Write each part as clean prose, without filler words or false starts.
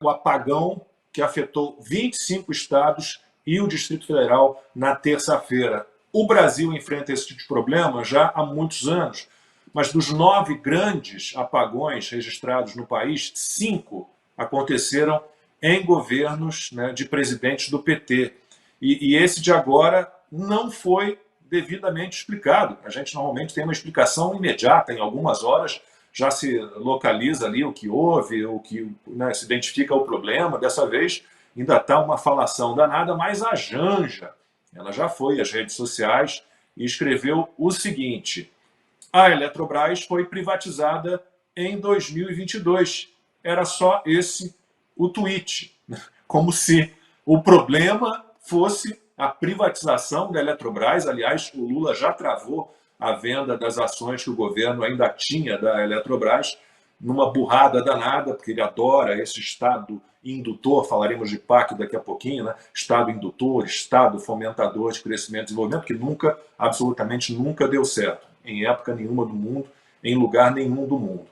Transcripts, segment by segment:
o apagão que afetou 25 estados e o Distrito Federal na terça-feira. O Brasil enfrenta esse tipo de problema já há muitos anos, mas dos 9 grandes apagões registrados no país, 5 aconteceram em governos, né, de presidentes do PT. E esse de agora não foi devidamente explicado. A gente normalmente tem uma explicação imediata, em algumas horas já se localiza ali o que houve, o que, né, se identifica o problema. Dessa vez ainda está uma falação danada, mas a Janja, ela já foi às redes sociais e escreveu o seguinte: a Eletrobras foi privatizada em 2022. Era só esse o tweet, como se o problema fosse a privatização da Eletrobras. Aliás, o Lula já travou a venda das ações que o governo ainda tinha da Eletrobras, numa burrada danada, porque ele adora esse Estado indutor, falaremos de PAC daqui a pouquinho, né? Estado indutor, Estado fomentador de crescimento e desenvolvimento, que nunca, absolutamente nunca deu certo, em época nenhuma do mundo, em lugar nenhum do mundo.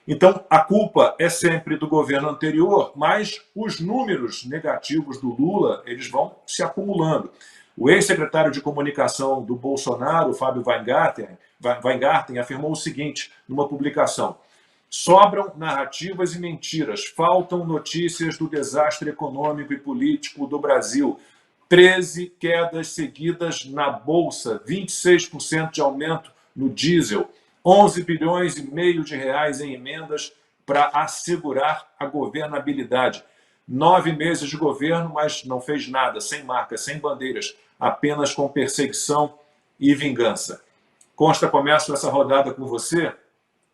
Então, a culpa é sempre do governo anterior, mas os números negativos do Lula, eles vão se acumulando. O ex-secretário de comunicação do Bolsonaro, Fábio Weingarten, afirmou o seguinte numa publicação: sobram narrativas e mentiras, faltam notícias do desastre econômico e político do Brasil. 13 quedas seguidas na Bolsa, 26% de aumento no diesel, 11 bilhões e meio de reais em emendas para assegurar a governabilidade. 9 meses de governo, mas não fez nada, sem marcas, sem bandeiras, apenas com perseguição e vingança. Consta, começo essa rodada com você,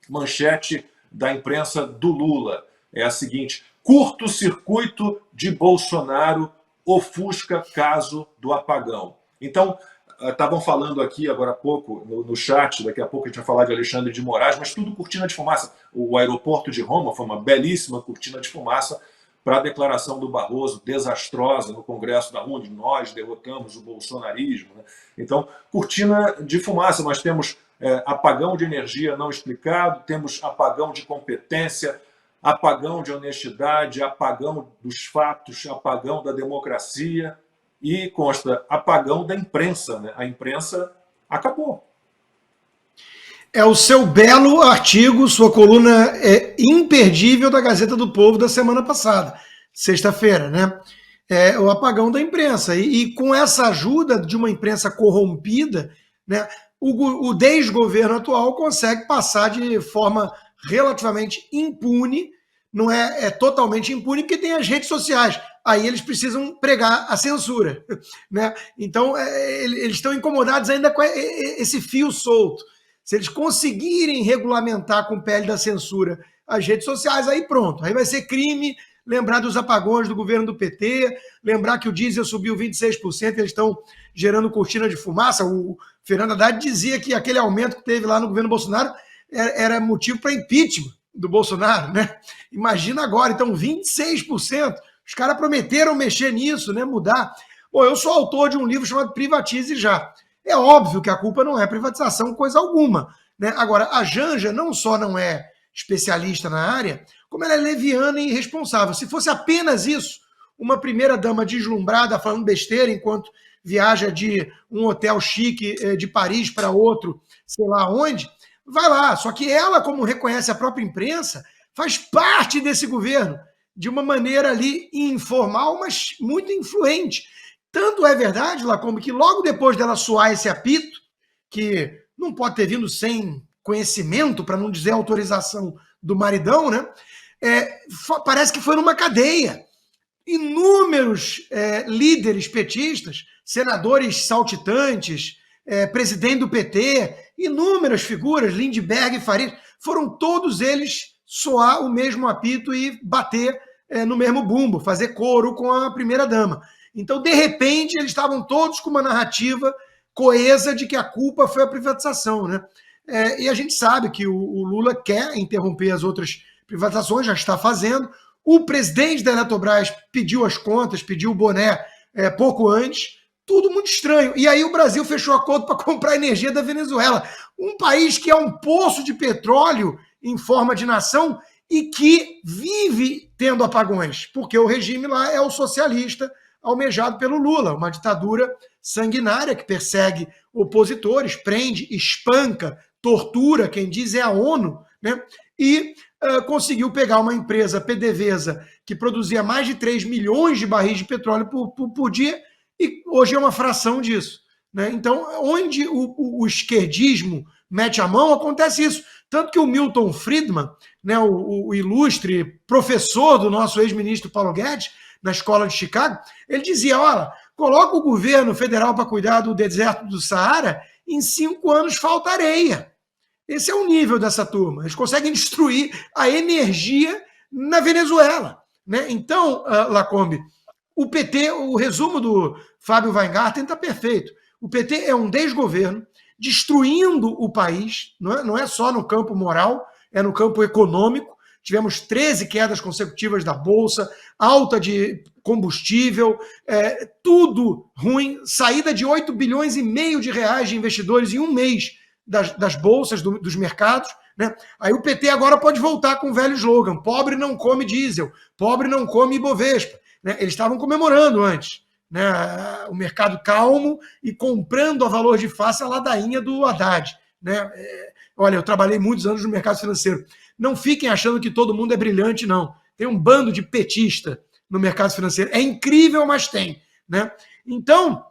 manchete da imprensa do Lula. É a seguinte: curto-circuito de Bolsonaro ofusca caso do apagão. Então, estavam falando aqui agora há pouco no chat, daqui a pouco a gente vai falar de Alexandre de Moraes, mas tudo cortina de fumaça. O aeroporto de Roma foi uma belíssima cortina de fumaça para a declaração do Barroso, desastrosa, no Congresso da ONU: nós derrotamos o bolsonarismo, né? Então, cortina de fumaça. Nós temos apagão de energia não explicado, temos apagão de competência, apagão de honestidade, apagão dos fatos, apagão da democracia e, consta, apagão da imprensa, né? A imprensa acabou. É o seu belo artigo, sua coluna imperdível da Gazeta do Povo da semana passada, sexta-feira, né? O apagão da imprensa. E com essa ajuda de uma imprensa corrompida, né, o desgoverno atual consegue passar de forma relativamente impune, não é totalmente impune, porque tem as redes sociais. Aí eles precisam pregar a censura, né? Então, eles estão incomodados ainda com esse fio solto. Se eles conseguirem regulamentar com pele da censura as redes sociais, aí pronto. Aí vai ser crime lembrar dos apagões do governo do PT, lembrar que o diesel subiu 26%, eles estão gerando cortina de fumaça. O Fernando Haddad dizia que aquele aumento que teve lá no governo Bolsonaro era motivo para impeachment do Bolsonaro, né? Imagina agora, então 26%. Os caras prometeram mexer nisso, né? Mudar. Bom, eu sou autor de um livro chamado Privatize Já. É óbvio que a culpa não é privatização, coisa alguma, né? Agora, a Janja não só não é especialista na área, como ela é leviana e irresponsável. Se fosse apenas isso, uma primeira-dama deslumbrada falando besteira enquanto viaja de um hotel chique de Paris para outro, sei lá onde, vai lá. Só que ela, como reconhece a própria imprensa, faz parte desse governo de uma maneira ali informal, mas muito influente. Tanto é verdade, Lacombe, que logo depois dela soar esse apito, que não pode ter vindo sem conhecimento, para não dizer autorização do maridão, né? Parece que foi numa cadeia. Inúmeros líderes petistas, senadores saltitantes, presidente do PT, inúmeras figuras, Lindbergh e Faria, foram todos eles soar o mesmo apito e bater no mesmo bumbo, fazer coro com a primeira-dama. Então, de repente, eles estavam todos com uma narrativa coesa de que a culpa foi a privatização, né? E a gente sabe que o Lula quer interromper as outras privatizações, já está fazendo. O presidente da Eletrobras pediu as contas, pediu o boné pouco antes. Tudo muito estranho. E aí o Brasil fechou acordo para comprar energia da Venezuela. Um país que é um poço de petróleo em forma de nação e que vive tendo apagões, porque o regime lá é o socialista almejado pelo Lula, uma ditadura sanguinária que persegue opositores, prende, espanca, tortura, quem diz é a ONU, né? E conseguiu pegar uma empresa PDVSA que produzia mais de 3 milhões de barris de petróleo por dia e hoje é uma fração disso. Né? Então, onde o esquerdismo mete a mão, acontece isso. Tanto que o Milton Friedman, né, o ilustre professor do nosso ex-ministro Paulo Guedes, na escola de Chicago, ele dizia, olha, coloca o governo federal para cuidar do deserto do Saara, em 5 anos falta areia. Esse é o nível dessa turma. Eles conseguem destruir a energia na Venezuela. Né? Então, Lacombe, o PT, o resumo do Fábio Weingarten está perfeito. O PT é um desgoverno, destruindo o país, não é só no campo moral, é no campo econômico. Tivemos 13 quedas consecutivas da Bolsa, alta de combustível, tudo ruim, saída de 8 bilhões e meio de reais de investidores em um mês das bolsas, dos mercados. Né? Aí o PT agora pode voltar com o velho slogan, pobre não come diesel, pobre não come Ibovespa. Né? Eles estavam comemorando antes. Né, o mercado calmo e comprando a valor de face a ladainha do Haddad. Né? Olha, eu trabalhei muitos anos no mercado financeiro. Não fiquem achando que todo mundo é brilhante, não. Tem um bando de petista no mercado financeiro. É incrível, mas tem. Né? Então,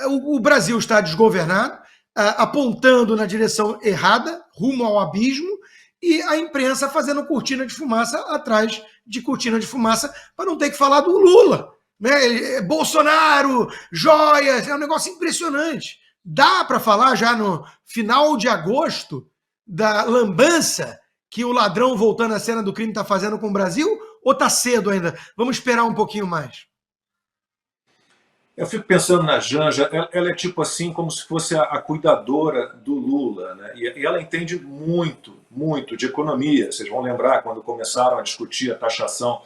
o Brasil está desgovernado, apontando na direção errada, rumo ao abismo, e a imprensa fazendo cortina de fumaça atrás de cortina de fumaça para não ter que falar do Lula. Né? Bolsonaro, joias, é um negócio impressionante. Dá para falar já no final de agosto da lambança que o ladrão voltando à cena do crime está fazendo com o Brasil? Ou está cedo ainda? Vamos esperar um pouquinho mais. Eu fico pensando na Janja, ela é tipo assim, como se fosse a cuidadora do Lula, né? E ela entende muito, muito de economia. Vocês vão lembrar quando começaram a discutir a taxação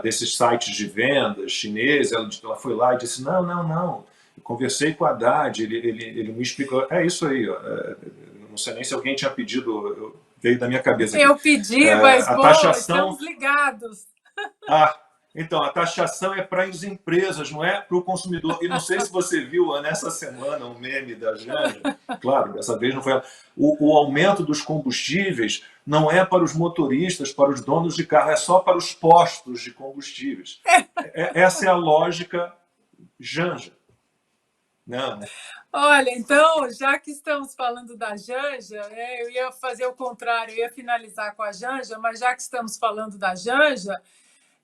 desses sites de vendas chineses, ela foi lá e disse, não, eu conversei com o Haddad, ele me explicou, é isso aí, ó, não sei nem se alguém tinha pedido, veio da minha cabeça aqui. Eu pedi, mas, a taxação... estamos ligados. Então, a taxação é para as empresas, não é para o consumidor. E não sei se você viu nessa semana um meme da Janja, claro, dessa vez não foi ela. O aumento dos combustíveis não é para os motoristas, para os donos de carro, é só para os postos de combustíveis. Essa é a lógica Janja. Não. Olha, então, já que estamos falando da Janja, eu ia fazer o contrário, eu ia finalizar com a Janja, mas já que estamos falando da Janja,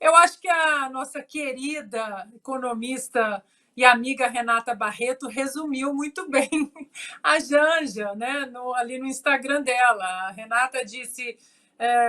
eu acho que a nossa querida economista e amiga Renata Barreto resumiu muito bem a Janja, né? Ali no Instagram dela. A Renata disse,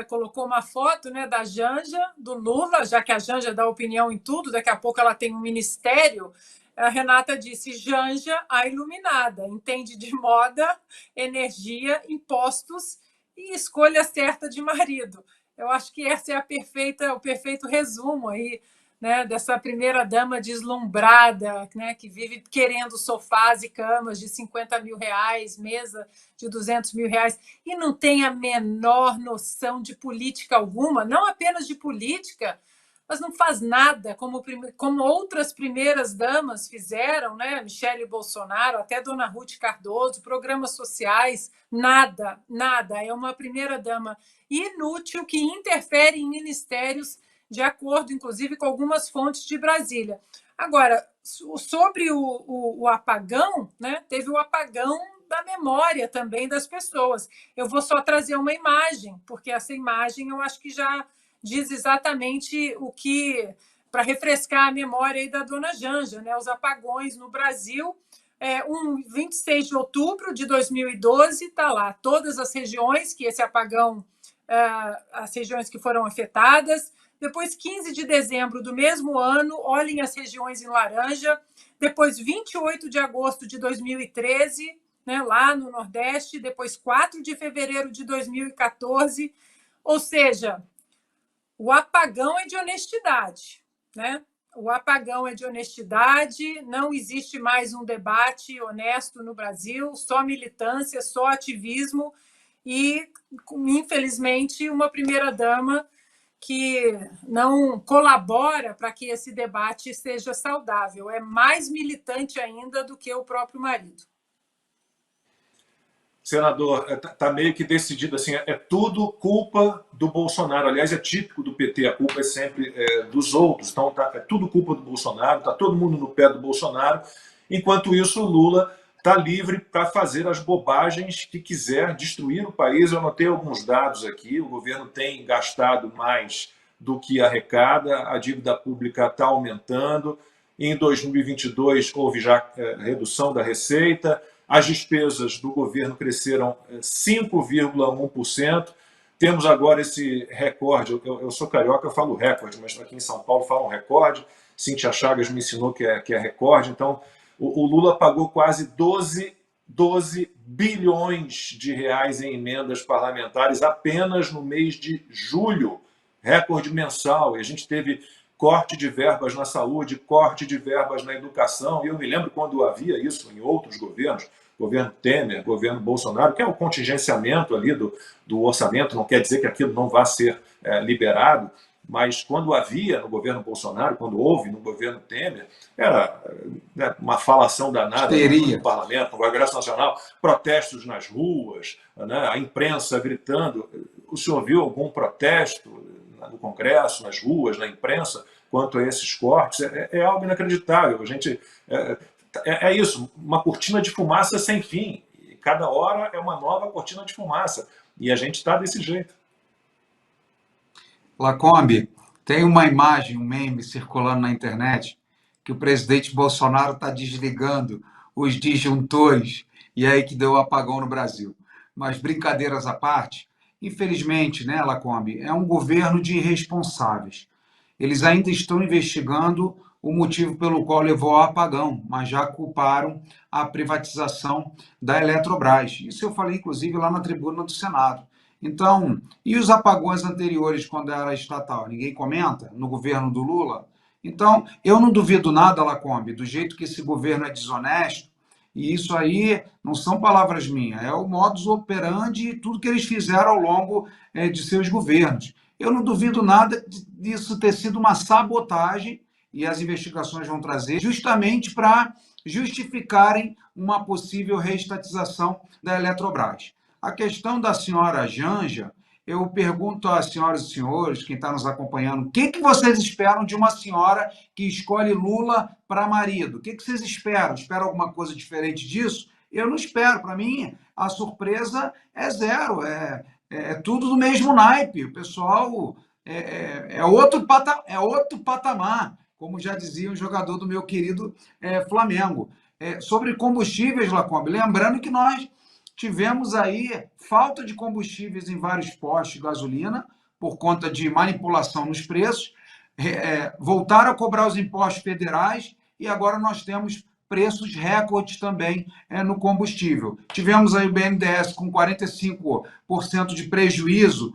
colocou uma foto, né, da Janja, do Lula, já que a Janja dá opinião em tudo, daqui a pouco ela tem um ministério. A Renata disse, Janja, a iluminada, entende de moda, energia, impostos e escolha certa de marido. Eu acho que esse é o perfeito resumo aí, né, dessa primeira-dama deslumbrada, né, que vive querendo sofás e camas de 50 mil reais, mesa de 200 mil reais, e não tem a menor noção de política alguma, não apenas de política, mas não faz nada, como outras primeiras-damas fizeram, né? Michele Bolsonaro, até Dona Ruth Cardoso, programas sociais, nada. É uma primeira-dama inútil que interfere em ministérios, de acordo, inclusive, com algumas fontes de Brasília. Agora, sobre o apagão, né? Teve o apagão da memória também das pessoas. Eu vou só trazer uma imagem, porque essa imagem eu acho que já diz exatamente o que, para refrescar a memória aí da dona Janja, né? Os apagões no Brasil. 26 de outubro de 2012, está lá, todas as regiões que esse apagão, as regiões que foram afetadas. Depois, 15 de dezembro do mesmo ano, olhem as regiões em laranja. Depois, 28 de agosto de 2013, né, lá no Nordeste. Depois, 4 de fevereiro de 2014. Ou seja, o apagão é de honestidade, né? O apagão é de honestidade, não existe mais um debate honesto no Brasil, só militância, só ativismo, e, infelizmente, uma primeira-dama que não colabora para que esse debate seja saudável. É mais militante ainda do que o próprio marido. Senador, está meio que decidido assim, é tudo culpa do Bolsonaro. Aliás, é típico do PT, a culpa é sempre dos outros. Então, é tudo culpa do Bolsonaro, está todo mundo no pé do Bolsonaro. Enquanto isso, o Lula está livre para fazer as bobagens que quiser, destruir o país. Eu anotei alguns dados aqui, o governo tem gastado mais do que arrecada, a dívida pública está aumentando. Em 2022, houve já redução da receita, as despesas do governo cresceram 5,1%. Temos agora esse recorde, eu sou carioca, eu falo recorde, mas aqui em São Paulo falam recorde. Cíntia Chagas me ensinou que é recorde. Então, o Lula pagou quase 12 bilhões de reais em emendas parlamentares apenas no mês de julho, recorde mensal. E a gente teve corte de verbas na saúde, corte de verbas na educação. E eu me lembro quando havia isso em outros governos, governo Temer, governo Bolsonaro, que é o contingenciamento ali do orçamento, não quer dizer que aquilo não vá ser liberado, mas quando havia no governo Bolsonaro, quando houve no governo Temer, era uma falação danada no parlamento, no Congresso Nacional, protestos nas ruas, né, a imprensa gritando. O senhor viu algum protesto no Congresso, nas ruas, na imprensa, quanto a esses cortes? É algo inacreditável. A gente é isso, uma cortina de fumaça sem fim. E cada hora é uma nova cortina de fumaça. E a gente está desse jeito. Lacombe, tem uma imagem, um meme circulando na internet que o presidente Bolsonaro está desligando os disjuntores e aí que deu o apagão no Brasil. Mas brincadeiras à parte, infelizmente, né, Lacombe, é um governo de irresponsáveis. Eles ainda estão investigando o motivo pelo qual levou ao apagão, mas já culparam a privatização da Eletrobras. Isso eu falei, inclusive, lá na tribuna do Senado. Então, e os apagões anteriores, quando era estatal? Ninguém comenta? No governo do Lula? Então, eu não duvido nada, Lacombe, do jeito que esse governo é desonesto, e isso aí não são palavras minhas, é o modus operandi e tudo que eles fizeram ao longo de seus governos. Eu não duvido nada disso ter sido uma sabotagem, e as investigações vão trazer, justamente para justificarem uma possível reestatização da Eletrobras. A questão da senhora Janja, eu pergunto às senhoras e senhores, quem está nos acompanhando, o que vocês esperam de uma senhora que escolhe Lula para marido? O que vocês esperam? Esperam alguma coisa diferente disso? Eu não espero. Para mim, a surpresa é zero. É tudo do mesmo naipe. O pessoal é outro patamar, como já dizia um jogador do meu querido Flamengo. Sobre combustíveis, Lacombe, lembrando que nós tivemos aí falta de combustíveis em vários postos de gasolina por conta de manipulação nos preços, voltaram a cobrar os impostos federais e agora nós temos preços recordes também no combustível. Tivemos aí o BNDES com 45% de prejuízo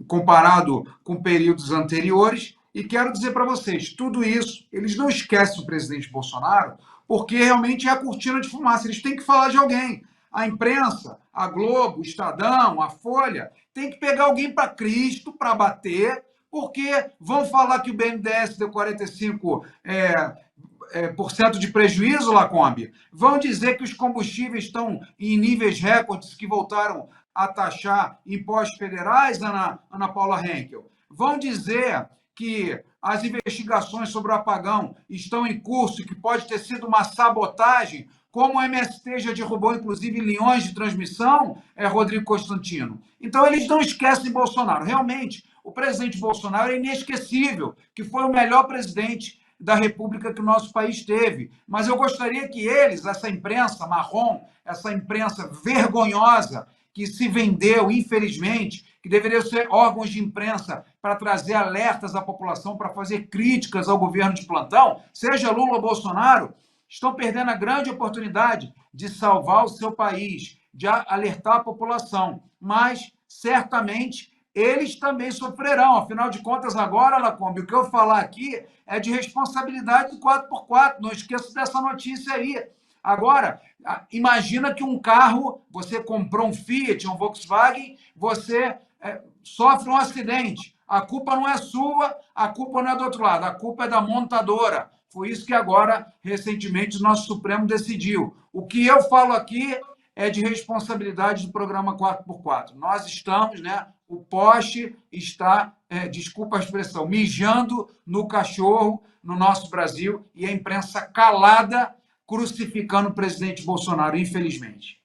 comparado com períodos anteriores. E quero dizer para vocês, tudo isso, eles não esquecem o presidente Bolsonaro, porque realmente é a cortina de fumaça. Eles têm que falar de alguém. A imprensa, a Globo, o Estadão, a Folha, tem que pegar alguém para Cristo, para bater, porque vão falar que o BNDES deu 45% de prejuízo, Lacombe. Vão dizer que os combustíveis estão em níveis recordes que voltaram a taxar impostos federais, Ana Paula Henkel. Vão dizer que as investigações sobre o apagão estão em curso e que pode ter sido uma sabotagem, como o MST já derrubou, inclusive, linhões de transmissão, Rodrigo Constantino. Então, eles não esquecem Bolsonaro. Realmente, o presidente Bolsonaro é inesquecível, que foi o melhor presidente da República que o nosso país teve. Mas eu gostaria que eles, essa imprensa marrom, essa imprensa vergonhosa, que se vendeu, infelizmente, que deveriam ser órgãos de imprensa para trazer alertas à população, para fazer críticas ao governo de plantão, seja Lula ou Bolsonaro, estão perdendo a grande oportunidade de salvar o seu país, de alertar a população. Mas, certamente, eles também sofrerão. Afinal de contas, agora, Lacombe, o que eu falar aqui é de responsabilidade do 4x4. Não esqueça dessa notícia aí. Agora, imagina que um carro, você comprou um Fiat, um Volkswagen, você sofre um acidente. A culpa não é sua, a culpa não é do outro lado, a culpa é da montadora. Foi isso que agora, recentemente, o nosso Supremo decidiu. O que eu falo aqui é de responsabilidade do programa 4x4. Nós estamos, né? O poste está, desculpa a expressão, mijando no cachorro no nosso Brasil e a imprensa calada crucificando o presidente Bolsonaro, infelizmente.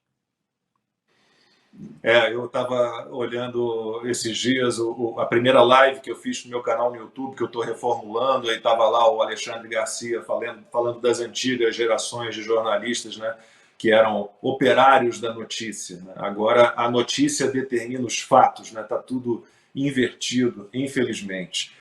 Eu estava olhando esses dias a primeira live que eu fiz no meu canal no YouTube, que eu estou reformulando, aí estava lá o Alexandre Garcia falando das antigas gerações de jornalistas, né, que eram operários da notícia. Né? Agora a notícia determina os fatos, né? Tá tudo invertido, infelizmente.